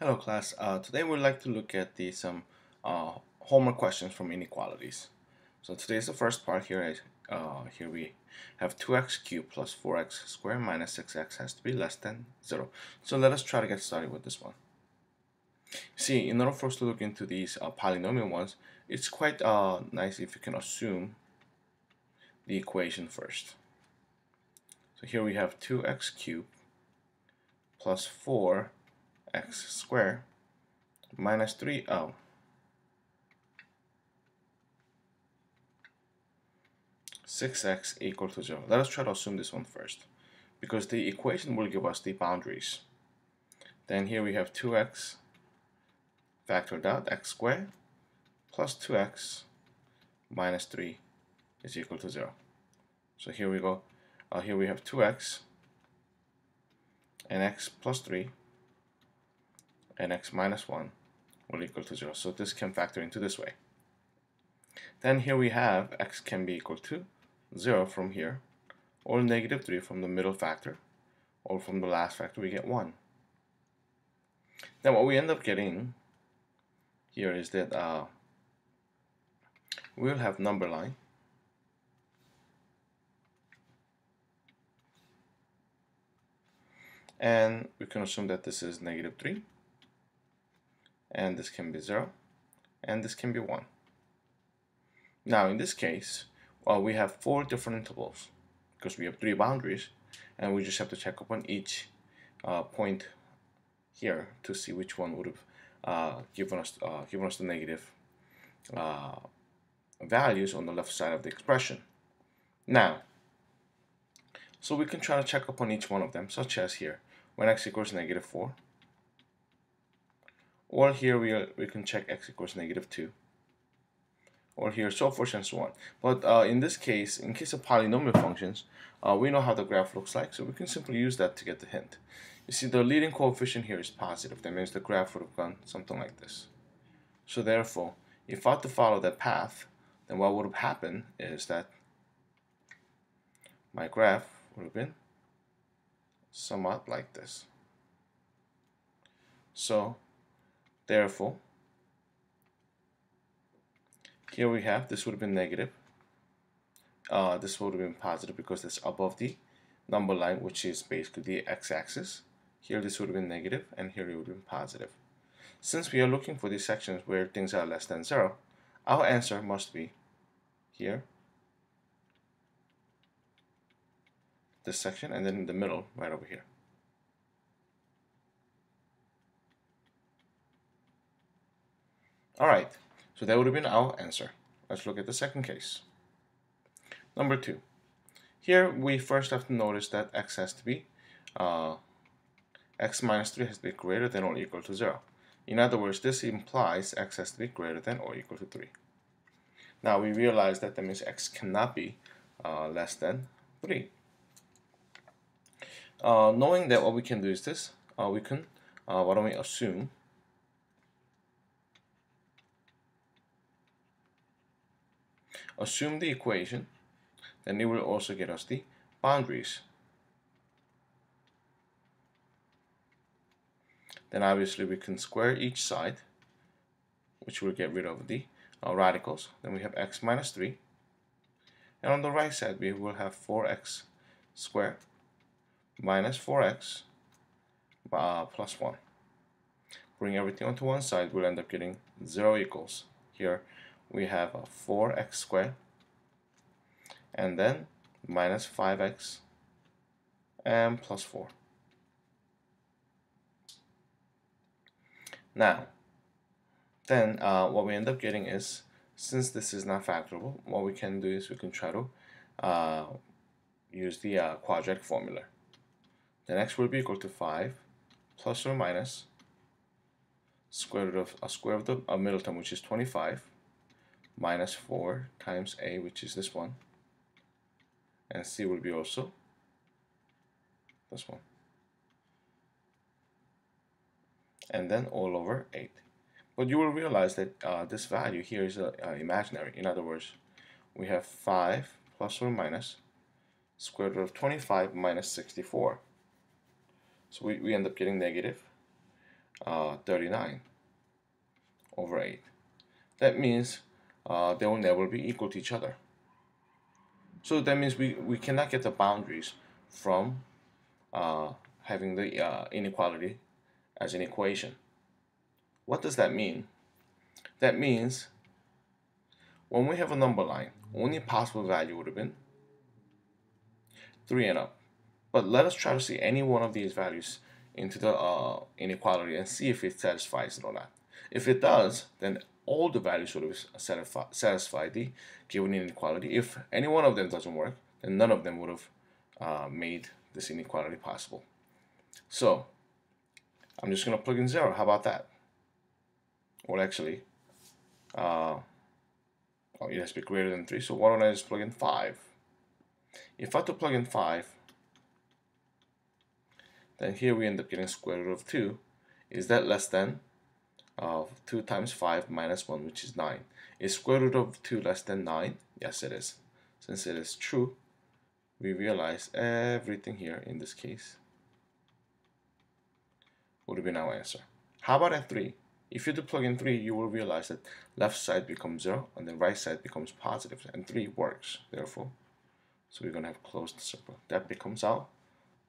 Hello class, today we'd like to look at some uh, homework questions from inequalities. So today's the first part. Here we have 2x cubed plus 4x squared minus 6x has to be less than 0. So let us try to get started with this one. See, in order for us to look into these polynomial ones, it's quite nice if you can assume the equation first. So here we have 2x cubed plus 4x squared minus 3. 6x equal to 0. Let us try to assume this one first, because the equation will give us the boundaries. Then here we have 2x factored out, x squared plus 2x minus 3 is equal to 0. So here we go. Here we have 2x and x plus 3 and x minus 1 will equal to 0. So this can factor into this way. Then here we have x can be equal to 0 from here, or negative 3 from the middle factor, or from the last factor we get 1. Then what we end up getting here is that we'll have number line and we can assume that this is negative 3 and this can be 0 and this can be 1. Now in this case, we have 4 different intervals because we have 3 boundaries, and we just have to check up on each point here to see which one would have given us the negative values on the left side of the expression. Now, so we can try to check up on each one of them, such as here when x equals negative 4, or here we can check x equals negative 2, or here, so forth and so on. But in this case, in case of polynomial functions, we know how the graph looks like, so we can simply use that to get the hint. You see, the leading coefficient here is positive. That means the graph would have gone something like this. So therefore, if I had to follow that path, then what would have happened is that my graph would have been somewhat like this. So therefore, here we have, this would have been negative. This would have been positive because it's above the number line, which is basically the x-axis. Here this would have been negative, and here it would have been positive. Since we are looking for these sections where things are less than 0, our answer must be here, this section, and then in the middle, right over here. Alright, so that would have been our answer. Let's look at the second case. Number 2. Here we first have to notice that x has to be, x minus 3 has to be greater than or equal to 0. In other words, this implies x has to be greater than or equal to 3. Now we realize that means x cannot be less than 3. Knowing that, what we can do is this. We can, why don't we assume the equation, then it will also get us the boundaries. Then obviously we can square each side, which will get rid of the radicals. Then we have x minus 3. And on the right side we will have 4x squared minus 4x plus 1. Bring everything onto one side, we'll end up getting 0 equals. Here we have 4x squared and then minus 5x and plus 4. Now, then what we end up getting is, since this is not factorable, what we can do is we can try to use the quadratic formula. Then x will be equal to 5 plus or minus square root of the middle term, which is 25, minus 4 times a, which is this one, and c will be also this one, and then all over 8. But you will realize that this value here is imaginary. In other words, we have 5 plus or minus square root of 25 minus 64. So we end up getting negative 39 over 8. That means they will never be equal to each other. So that means we cannot get the boundaries from having the inequality as an equation. What does that mean? That means when we have a number line, only possible value would have been 3 and up. But let us try to see any one of these values into the inequality and see if it satisfies it or not. If it does, then all the values would have satisfied the given inequality. If any one of them doesn't work, then none of them would have made this inequality possible. So I'm just going to plug in 0. How about that? Well, actually, it has to be greater than 3. So why don't I just plug in 5? If I have to plug in 5, then here we end up getting square root of 2. Is that less than 2 times 5 minus 1, which is 9? Is square root of 2 less than 9? Yes, it is. Since it is true, we realize everything here in this case would have been our answer. How about at 3? If you do plug in 3, you will realize that left side becomes 0 and the right side becomes positive, and 3 works, therefore. So we're going to have closed the circle. That becomes our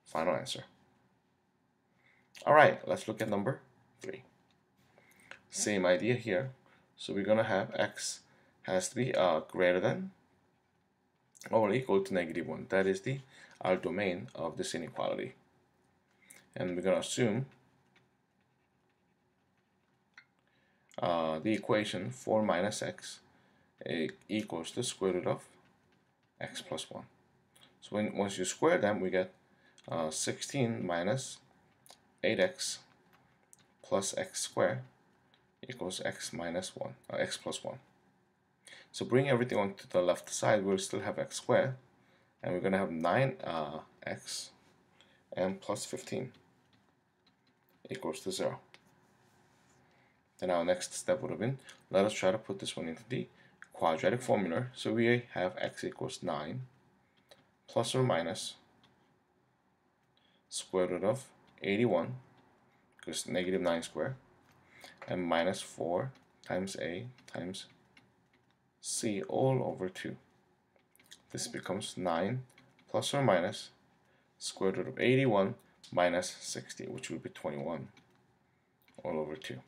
final answer. Alright, let's look at number 3. Same idea here. So we're going to have x has to be greater than or equal to -1. That is our domain of this inequality. And we're going to assume the equation 4 minus x equals the square root of x plus 1. So once you square them, we get 16 minus 8x plus x squared equals x minus 1, x plus 1. So bring everything onto the left side, we'll still have x squared, and we're going to have 9x and plus 15 equals to 0. Then our next step would have been, let us try to put this one into the quadratic formula. So we have x equals 9 plus or minus square root of 81, because -9 squared, and minus 4 times a times c all over 2. This becomes 9 plus or minus square root of 81 minus 60, which would be 21 all over 2.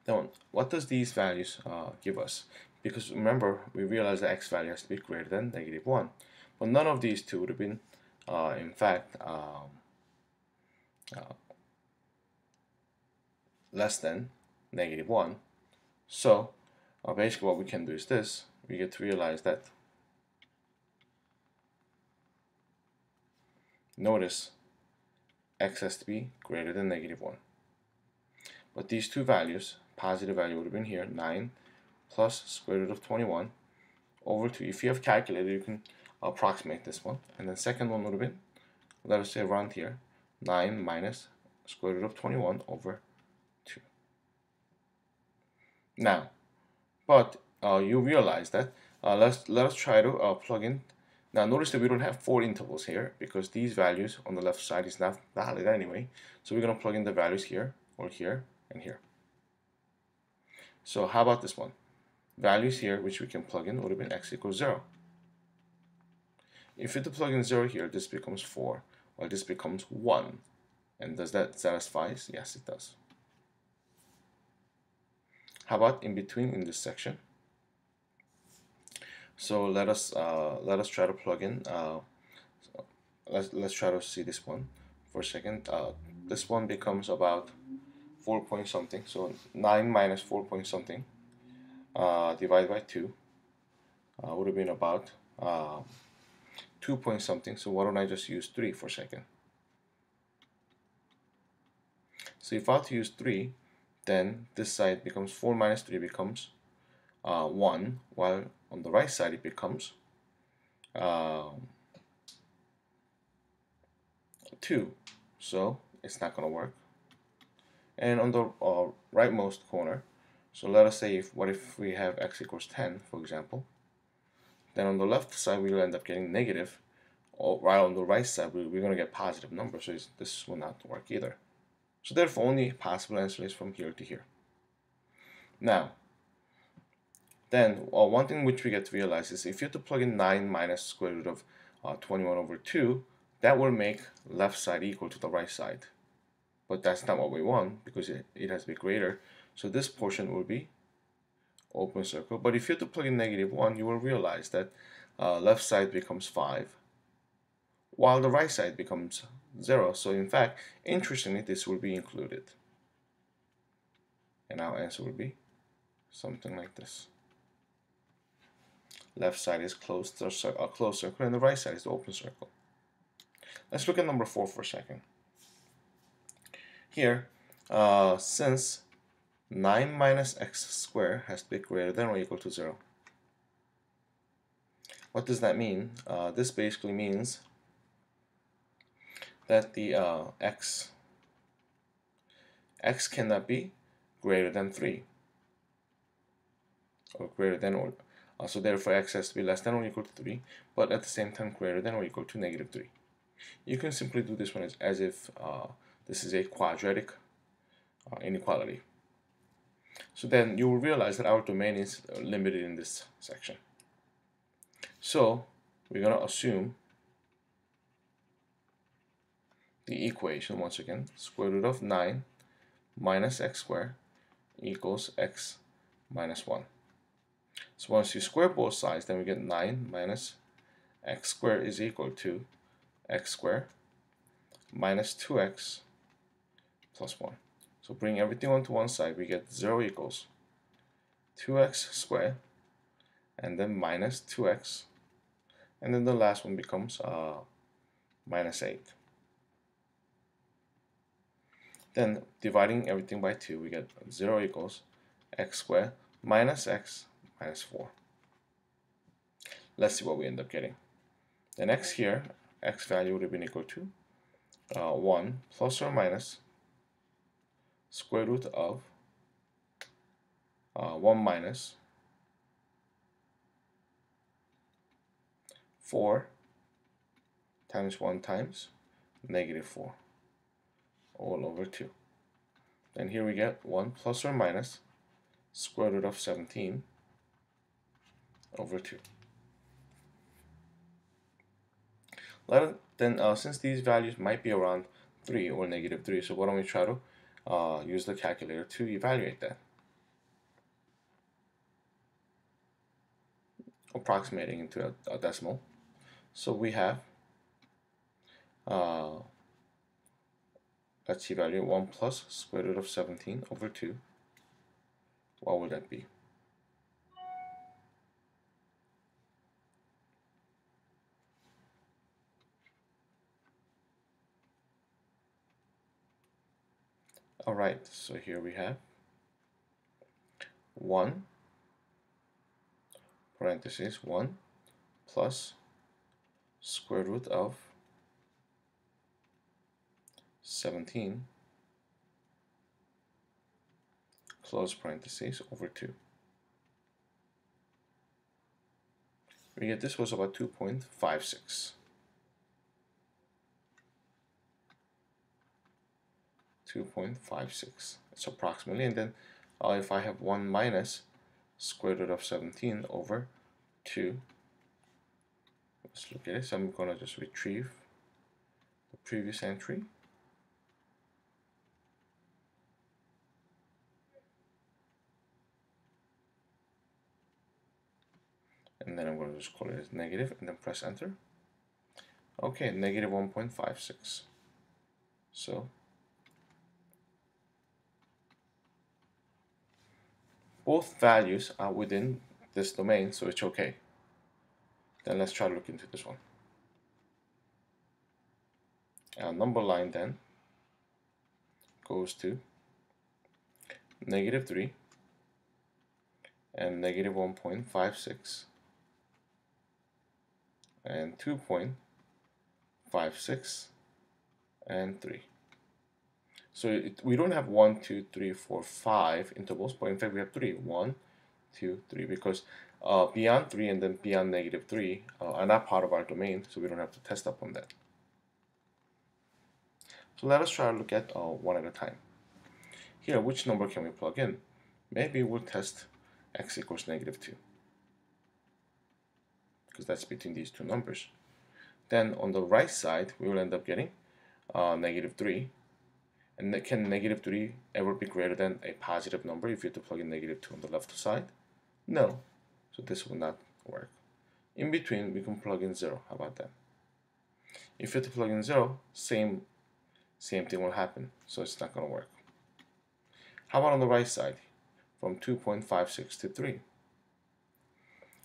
Now, what does these values give us? Because remember, we realized that x value has to be greater than -1. But none of these two would have been, in fact, less than -1. So basically what we can do is this. We get to realize that, notice, x has to be greater than -1. But these two values, positive value would have been here, 9 plus square root of 21 over 2. If you have calculator, you can approximate this one. And then second one would have been, let us say around here, 9 minus square root of 21 over 2. Now, but you realize that, let us try to plug in. Now notice that we don't have 4 intervals here, because these values on the left side is not valid anyway. So we're going to plug in the values here, or here, and here. So how about this one? Values here, which we can plug in, would have been x equals 0. If you plug in 0 here, this becomes 4, while this becomes 1. And does that satisfy? Yes, it does. How about in between in this section? So let us try to plug in. Let's try to see this one for a second. This one becomes about 4 point something. So 9 minus 4 point something divided by 2 would have been about 2 point something. So why don't I just use 3 for a second? So if I have to use 3, then this side becomes 4 minus 3 becomes 1, while on the right side it becomes 2. So it's not going to work. And on the rightmost corner, so let us say what if we have x equals 10, for example, then on the left side we'll end up getting negative, while on the right side we're going to get positive numbers, so this will not work either. So therefore only possible answer is from here to here. Now, then one thing which we get to realize is if you have to plug in 9 minus square root of 21 over 2, that will make left side equal to the right side. But that's not what we want because it has to be greater. So this portion will be open circle. But if you have to plug in -1, you will realize that left side becomes 5, while the right side becomes 0. So in fact, interestingly, this will be included. And our answer will be something like this. Left side is closed circle, and the right side is the open circle. Let's look at number 4 for a second. Here, since 9 minus x squared has to be greater than or equal to 0. What does that mean? This basically means that the x cannot be greater than 3 or greater than or so therefore x has to be less than or equal to 3, but at the same time greater than or equal to -3. You can simply do this one as if this is a quadratic inequality. So then you will realize that our domain is limited in this section. So we're going to assume the equation, once again, square root of 9 minus x squared equals x minus 1. So once you square both sides, then we get 9 minus x squared is equal to x squared minus 2x plus 1. So bring everything onto one side, we get 0 equals 2x squared and then minus 2x, and then the last one becomes minus 8. Then dividing everything by 2, we get 0 equals x squared minus x minus 4. Let's see what we end up getting. The next here, x value would have been equal to 1 plus or minus square root of 1 minus 4 times 1 times -4 all over 2. Then here we get 1 plus or minus square root of 17 over 2. Then since these values might be around 3 or -3, so why don't we try to use the calculator to evaluate that, approximating into a decimal. So we have, let's evaluate 1 plus square root of 17 over 2. What would that be? Alright, so here we have 1 parentheses 1 plus square root of 17 close parentheses over 2. We get this was about 2.56. 2.56. It's approximately, and then if I have 1 minus square root of 17 over 2, let's look at it. So I'm going to just retrieve the previous entry. And then I'm going to just call it as negative and then press enter. Okay, negative 1.56. So both values are within this domain, so it's okay. Then let's try to look into this one. Our number line then goes to -3 and negative 1.56 and 2.56 and 3. So we don't have 1, 2, 3, 4, 5 intervals, but in fact we have 3. 1, 2, 3, because beyond 3 and then beyond -3 are not part of our domain, so we don't have to test up on that. So let us try to look at one at a time. Here, which number can we plug in? Maybe we'll test x equals -2, because that's between these two numbers. Then on the right side, we will end up getting -3. And can -3 ever be greater than a positive number if you have to plug in -2 on the left side? No. So this will not work. In between, we can plug in 0. How about that? If you have to plug in 0, same thing will happen. So it's not going to work. How about on the right side? From 2.56 to 3.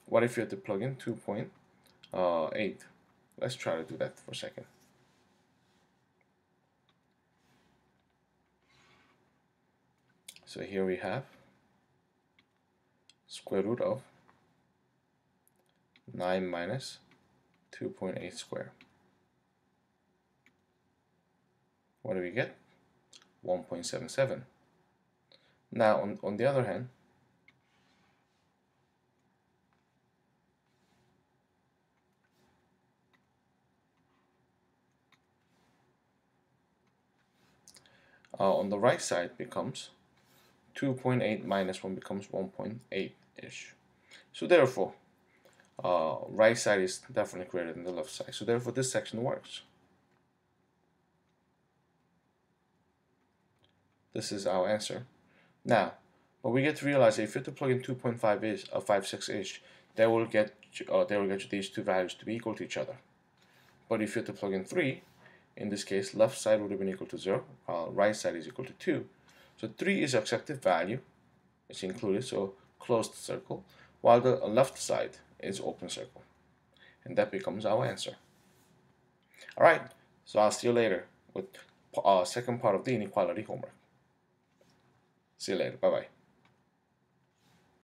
What if you have to plug in 2.8? Let's try to do that for a second. So here we have square root of 9 minus 2.8 squared. What do we get? 1.77. Now on the other hand, on the right side becomes 2.8 minus 1 becomes 1.8-ish. So therefore, right side is definitely greater than the left side. So therefore, this section works. This is our answer. Now, but we get to realize that if you have to plug in 2.5-ish, 56-ish, that will get you these two values to be equal to each other. But if you have to plug in 3, in this case, left side would have been equal to 0, while right side is equal to 2. So 3 is accepted value, it's included, so closed circle, while the left side is open circle. And that becomes our answer. Alright, so I'll see you later with second part of the inequality homework. See you later, bye-bye.